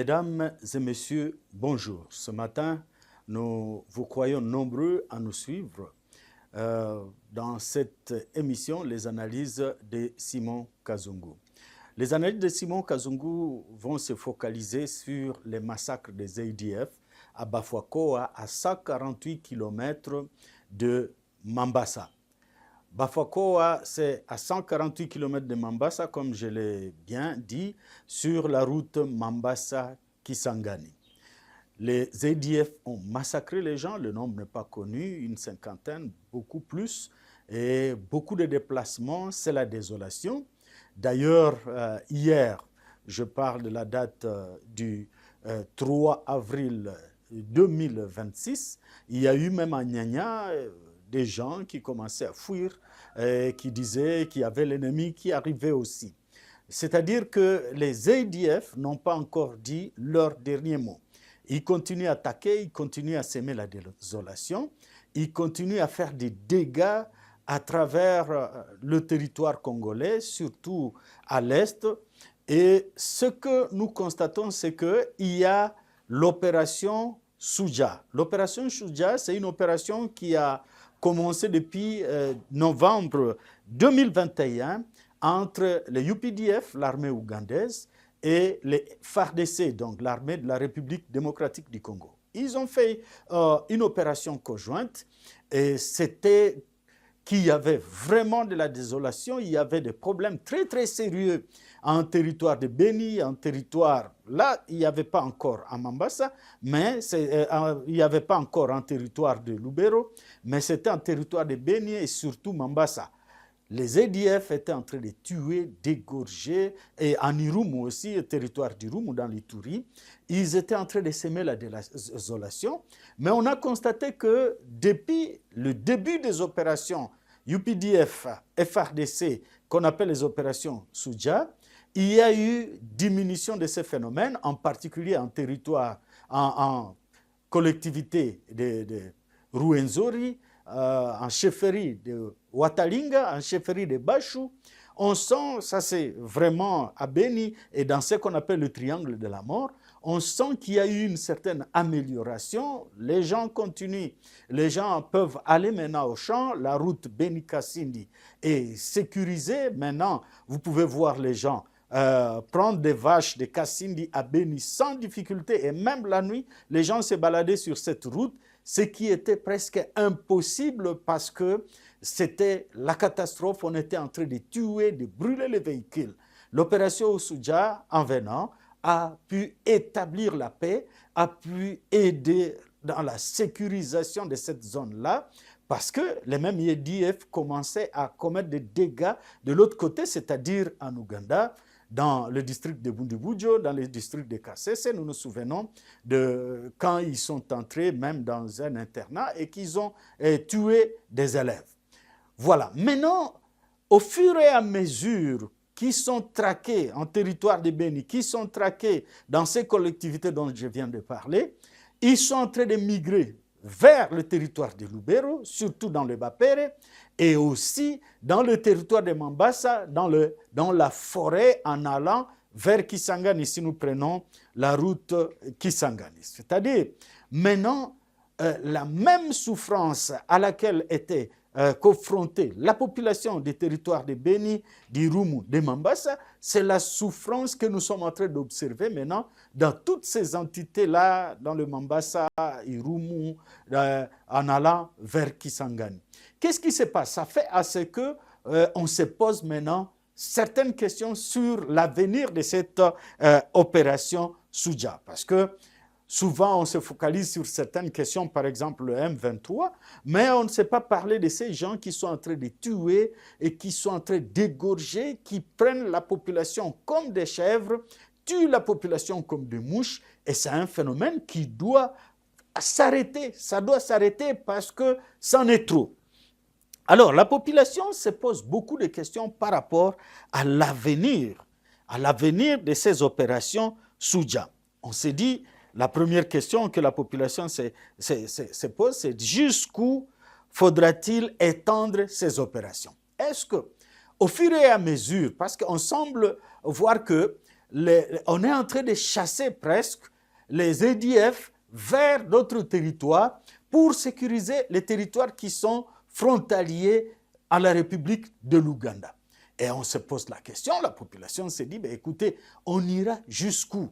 Mesdames et messieurs, bonjour. Ce matin, nous vous croyons nombreux à nous suivre dans cette émission, les analyses de Simon Kazungu. Les analyses de Simon Kazungu vont se focaliser sur les massacres des ADF à Bafuakoa, à 148 km de Mambasa. Bafuakoa, c'est à 148 km de Mambasa, comme je l'ai bien dit, sur la route Mambasa-Kisangani. Les ADF ont massacré les gens, le nombre n'est pas connu, une cinquantaine, beaucoup plus, et beaucoup de déplacements, c'est la désolation. D'ailleurs, hier, je parle de la date du 3 avril 2026, il y a eu même à Nyanya des gens qui commençaient à fuir, qui disaient qu'il y avait l'ennemi qui arrivait aussi. C'est-à-dire que les ADF n'ont pas encore dit leur dernier mot. Ils continuent à attaquer, ils continuent à semer la désolation, ils continuent à faire des dégâts à travers le territoire congolais, surtout à l'est. Et ce que nous constatons, c'est qu'il y a l'opération Souja. L'opération Souja, c'est une opération qui a commencé depuis novembre 2021 entre les UPDF, l'armée ougandaise, et les FARDC, donc l'armée de la République démocratique du Congo. Ils ont fait une opération conjointe et c'était qu'il y avait vraiment de la désolation, il y avait des problèmes très très sérieux en territoire de Beni, en territoire, là il n'y avait pas encore à Mambasa, mais il n'y avait pas encore en territoire de Lubero, mais c'était en territoire de Beni et surtout Mambasa. Les ADF étaient en train de tuer, d'égorger, et en Irumu aussi, le territoire d'Irumu dans l'Ituri, ils étaient en train de semer la désolation. Mais on a constaté que depuis le début des opérations UPDF, FARDC, qu'on appelle les opérations Souja, il y a eu diminution de ces phénomènes, en particulier en territoire, en collectivité de Ruwenzori, en chefferie de Watalinga, en chefferie de Bashu. On sent, ça c'est vraiment à Beni et dans ce qu'on appelle le triangle de la mort, on sent qu'il y a eu une certaine amélioration. Les gens continuent, les gens peuvent aller maintenant au champ, la route Beni-Kasindi est sécurisée. Maintenant, vous pouvez voir les gens prendre des vaches de Kasindi à Beni sans difficulté et même la nuit, les gens se baladaient sur cette route, ce qui était presque impossible parce que c'était la catastrophe, on était en train de tuer, de brûler les véhicules. L'opération Souja, en venant, a pu établir la paix, a pu aider dans la sécurisation de cette zone-là, parce que les mêmes IDF commençaient à commettre des dégâts de l'autre côté, c'est-à-dire en Ouganda, dans le district de Bundubujo, dans le district de Kasese. Nous nous souvenons de quand ils sont entrés même dans un internat et qu'ils ont tué des élèves. Voilà. Maintenant, au fur et à mesure qui sont traqués en territoire de Beni, qui sont traqués dans ces collectivités dont je viens de parler, ils sont en train de migrer vers le territoire de Lubero, surtout dans le Bapere, et aussi dans le territoire de Mambasa, dans la forêt en allant vers Kisangani, si nous prenons la route Kisangani. C'est-à-dire, maintenant, la même souffrance à laquelle était confrontée la population des territoires de Beni, d'Irumu, de Mambasa, c'est la souffrance que nous sommes en train d'observer maintenant dans toutes ces entités-là, dans le Mambasa, Irumu, en allant vers Kisangani. Qu'est-ce qui se passe? Ça fait à ce qu'on se pose maintenant certaines questions sur l'avenir de cette opération Souja, parce que souvent, on se focalise sur certaines questions, par exemple le M23, mais on ne sait pas parler de ces gens qui sont en train de tuer et qui sont en train d'égorger, qui prennent la population comme des chèvres, tuent la population comme des mouches, et c'est un phénomène qui doit s'arrêter. Ça doit s'arrêter parce que c'en est trop. Alors, la population se pose beaucoup de questions par rapport à l'avenir de ces opérations Souja. On s'est dit, la première question que la population se pose, c'est jusqu'où faudra-t-il étendre ces opérations? Est-ce que, au fur et à mesure, parce qu'on semble voir que on est en train de chasser presque les ADF vers d'autres territoires pour sécuriser les territoires qui sont frontaliers à la République de l'Ouganda. Et on se pose la question, la population se dit, écoutez, on ira jusqu'où?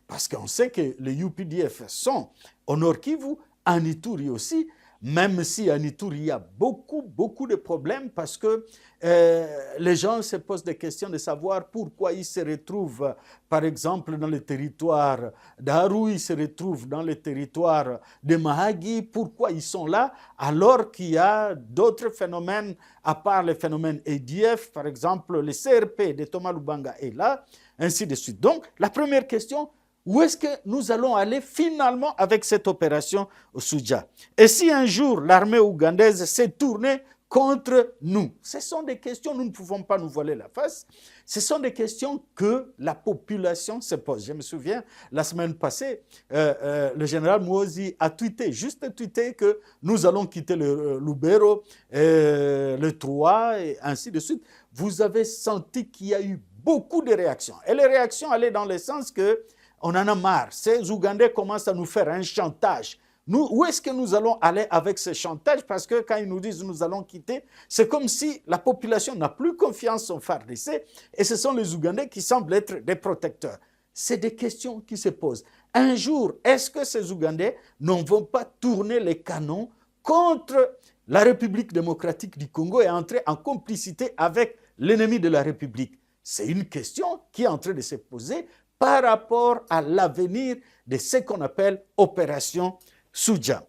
Parce qu'on sait que les UPDF sont au Nord Kivu, en Ituri aussi, même si en Ituri, il y a beaucoup de problèmes parce que les gens se posent des questions de savoir pourquoi ils se retrouvent, par exemple, dans le territoire d'Aru, ils se retrouvent dans le territoire de Mahagi, pourquoi ils sont là, alors qu'il y a d'autres phénomènes, à part les phénomènes ADF, par exemple, le CRP de Thomas Lubanga est là, ainsi de suite. Donc, la première question, où est-ce que nous allons aller finalement avec cette opération au Soudja? Et si un jour l'armée ougandaise s'est tournée contre nous? Ce sont des questions, nous ne pouvons pas nous voiler la face. Ce sont des questions que la population se pose. Je me souviens, la semaine passée, le général Muhoozi a juste tweeté que nous allons quitter le Lubero, le 3 et ainsi de suite. Vous avez senti qu'il y a eu beaucoup de réactions. Et les réactions allaient dans le sens que on en a marre. Ces Ougandais commencent à nous faire un chantage. Où est-ce que nous allons aller avec ce chantage? Parce que quand ils nous disent nous allons quitter, c'est comme si la population n'a plus confiance en FARDC et ce sont les Ougandais qui semblent être des protecteurs. C'est des questions qui se posent. Un jour, est-ce que ces Ougandais ne vont pas tourner les canons contre la République démocratique du Congo et entrer en complicité avec l'ennemi de la République? C'est une question qui est en train de se poser par rapport à l'avenir de ce qu'on appelle Opération Soudja.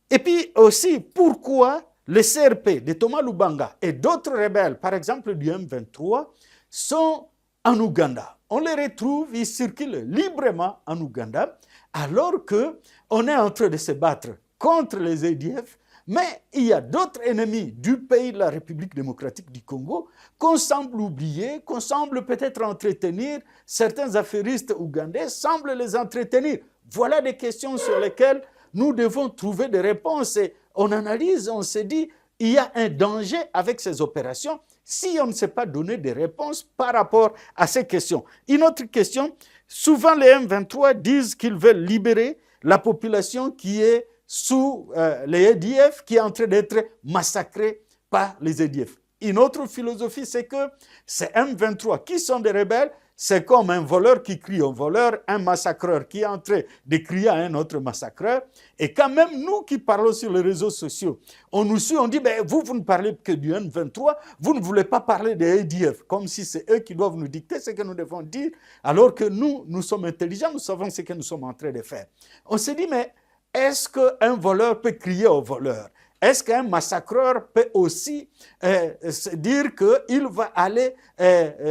Et puis aussi, pourquoi le CRP de Thomas Lubanga et d'autres rebelles, par exemple du M23, sont en Ouganda? On les retrouve, ils circulent librement en Ouganda, alors qu'on est en train de se battre contre les ADF, mais il y a d'autres ennemis du pays de la République démocratique du Congo qu'on semble oublier, qu'on semble peut-être entretenir. Certains affairistes ougandais semblent les entretenir. Voilà des questions sur lesquelles nous devons trouver des réponses. Et on analyse, on se dit, il y a un danger avec ces opérations si on ne sait pas donner des réponses par rapport à ces questions. Une autre question, souvent les M23 disent qu'ils veulent libérer la population qui est sous les ADF, qui est en train d'être massacrée par les ADF. Une autre philosophie, c'est que ces M23 qui sont des rebelles, c'est comme un voleur qui crie au voleur, un massacreur qui est en train de crier à un autre massacreur. Et quand même, nous qui parlons sur les réseaux sociaux, on nous suit, on dit, vous ne parlez que du M23, vous ne voulez pas parler des ADF, comme si c'est eux qui doivent nous dicter ce que nous devons dire, alors que nous sommes intelligents, nous savons ce que nous sommes en train de faire. On se dit, mais est-ce qu'un voleur peut crier au voleur? Est-ce qu'un massacreur peut aussi se dire qu'il va aller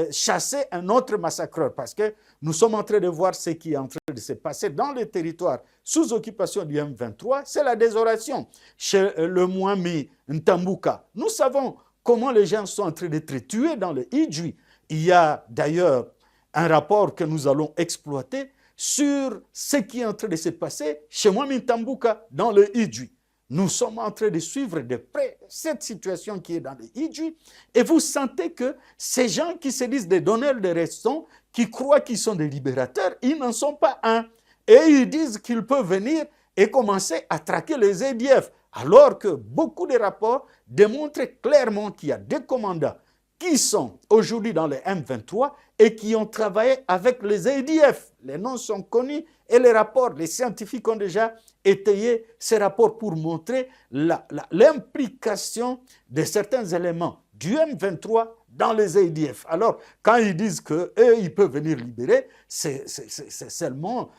chasser un autre massacreur? Parce que nous sommes en train de voir ce qui est en train de se passer dans les territoires sous occupation du M23. C'est la désolation chez le Mwami Ntambuka. Nous savons comment les gens sont en train d'être tués dans le Idjwi. Il y a d'ailleurs un rapport que nous allons exploiter sur ce qui est en train de se passer chez Mwami Ntambuka dans le Idjwi. Nous sommes en train de suivre de près cette situation qui est dans le Idjwi et vous sentez que ces gens qui se disent des donneurs de leçons, qui croient qu'ils sont des libérateurs, ils n'en sont pas un. Et ils disent qu'ils peuvent venir et commencer à traquer les ADF, alors que beaucoup de rapports démontrent clairement qu'il y a des commandants qui sont aujourd'hui dans les M23 et qui ont travaillé avec les ADF. Les noms sont connus et les rapports, les scientifiques ont déjà étayé ces rapports pour montrer l'implication de certains éléments du M23 dans les ADF. Alors, quand ils disent qu'eux, ils peuvent venir libérer, c'est seulement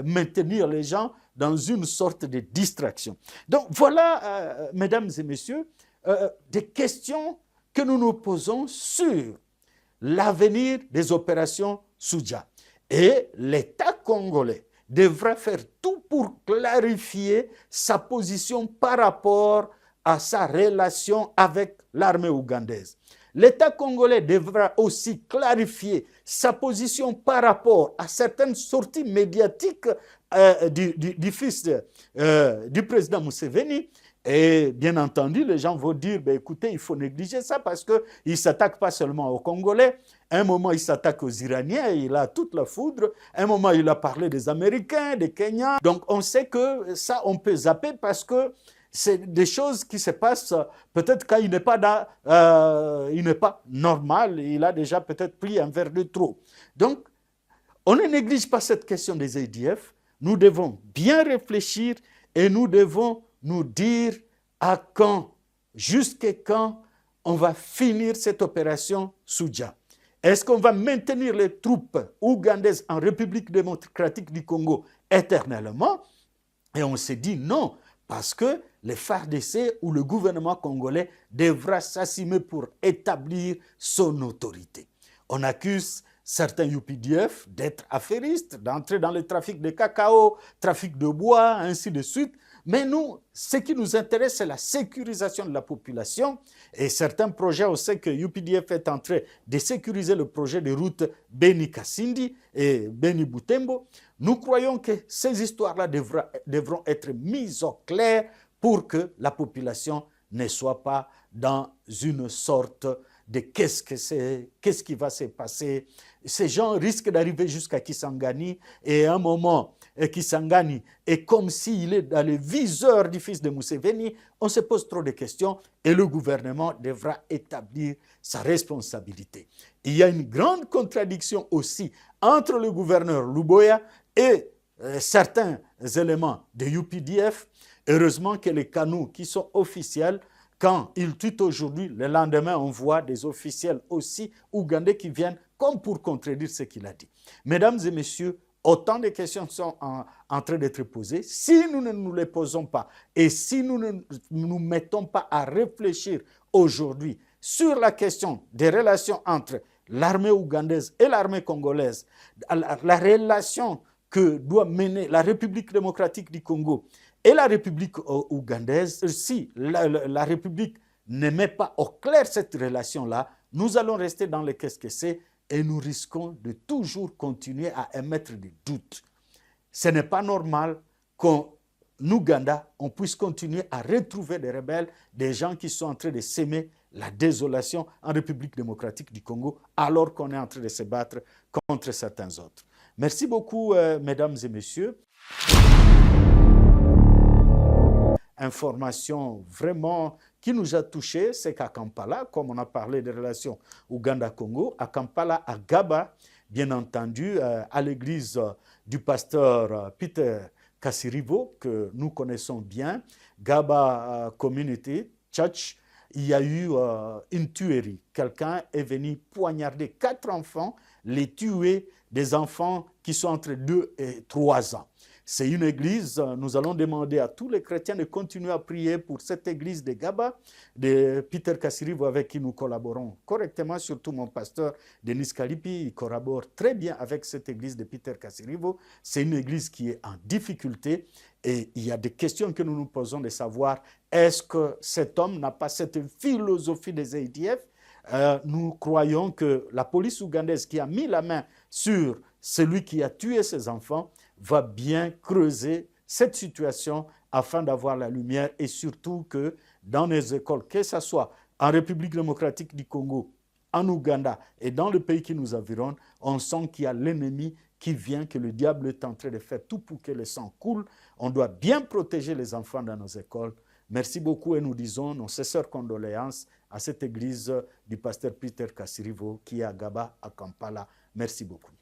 maintenir les gens dans une sorte de distraction. Donc voilà, mesdames et messieurs, des questions que nous nous posons sur l'avenir des opérations Soudja. Et l'État congolais devra faire tout pour clarifier sa position par rapport à sa relation avec l'armée ougandaise. L'État congolais devra aussi clarifier sa position par rapport à certaines sorties médiatiques du fils du président Museveni Et bien entendu, les gens vont dire, ben, écoutez, il faut négliger ça parce qu'il ne s'attaque pas seulement aux Congolais. À un moment, il s'attaque aux Iraniens, il a toute la foudre. À un moment, il a parlé des Américains, des Kenyans. Donc, on sait que ça, on peut zapper parce que c'est des choses qui se passent peut-être quand il n'est pas normal, il a déjà peut-être pris un verre de trop. Donc, on ne néglige pas cette question des ADF. Nous devons bien réfléchir et nous devons nous dire à quand, jusqu'à quand on va finir cette opération Soudia. Est-ce qu'on va maintenir les troupes ougandaises en République démocratique du Congo éternellement? Et on s'est dit non, parce que les FARDC ou le gouvernement congolais devra s'assumer pour établir son autorité. On accuse certains UPDF d'être affairistes, d'entrer dans le trafic de cacao, trafic de bois, ainsi de suite. Mais nous, ce qui nous intéresse, c'est la sécurisation de la population. Et certains projets, on sait que UPDF est en train de sécuriser le projet de route Beni-Kassindi et Beni-Butembo. Nous croyons que ces histoires-là devront être mises au clair pour que la population ne soit pas dans une sorte de qu'est-ce qui va se passer. Ces gens risquent d'arriver jusqu'à Kisangani et à un moment, Kisangani est comme s'il est dans le viseur du fils de Museveni. On se pose trop de questions et le gouvernement devra établir sa responsabilité. Il y a une grande contradiction aussi entre le gouverneur Luboya et certains éléments de UPDF. Heureusement que les canaux qui sont officiels, quand ils tuent aujourd'hui, le lendemain, on voit des officiels aussi ougandais qui viennent comme pour contredire ce qu'il a dit. Mesdames et messieurs, autant de questions sont en train d'être posées. Si nous ne nous les posons pas et si nous ne nous mettons pas à réfléchir aujourd'hui sur la question des relations entre l'armée ougandaise et l'armée congolaise, la relation que doit mener la République démocratique du Congo et la République ougandaise, si la République ne met pas au clair cette relation-là, nous allons rester dans le qu'est-ce que c'est et nous risquons de toujours continuer à émettre des doutes. Ce n'est pas normal qu'en Ouganda, on puisse continuer à retrouver des rebelles, des gens qui sont en train de s'aimer la désolation en République démocratique du Congo, alors qu'on est en train de se battre contre certains autres. Merci beaucoup, mesdames et messieurs. Information vraiment qui nous a touchés, c'est qu'à Kampala, comme on a parlé des relations Ouganda-Congo, à Kampala, à Gaba, bien entendu, à l'église du pasteur Peter Kasirivo, que nous connaissons bien, Gaba Community Church, il y a eu une tuerie. Quelqu'un est venu poignarder 4 enfants, les tuer, des enfants qui sont entre 2 et 3 ans. C'est une église, nous allons demander à tous les chrétiens de continuer à prier pour cette église de Gaba, de Peter Kasirivo, avec qui nous collaborons correctement, surtout mon pasteur Denis Kalipi, il collabore très bien avec cette église de Peter Kasirivo. C'est une église qui est en difficulté et il y a des questions que nous nous posons de savoir, est-ce que cet homme n'a pas cette philosophie des ADF? Nous croyons que la police ougandaise qui a mis la main sur celui qui a tué ses enfants va bien creuser cette situation afin d'avoir la lumière et surtout que dans les écoles, que ce soit en République démocratique du Congo, en Ouganda et dans le pays qui nous environne, on sent qu'il y a l'ennemi qui vient, que le diable est en train de faire tout pour que le sang coule. On doit bien protéger les enfants dans nos écoles. Merci beaucoup et nous disons nos sincères condoléances à cette église du pasteur Peter Kasirivo qui est à Gaba, à Kampala. Merci beaucoup.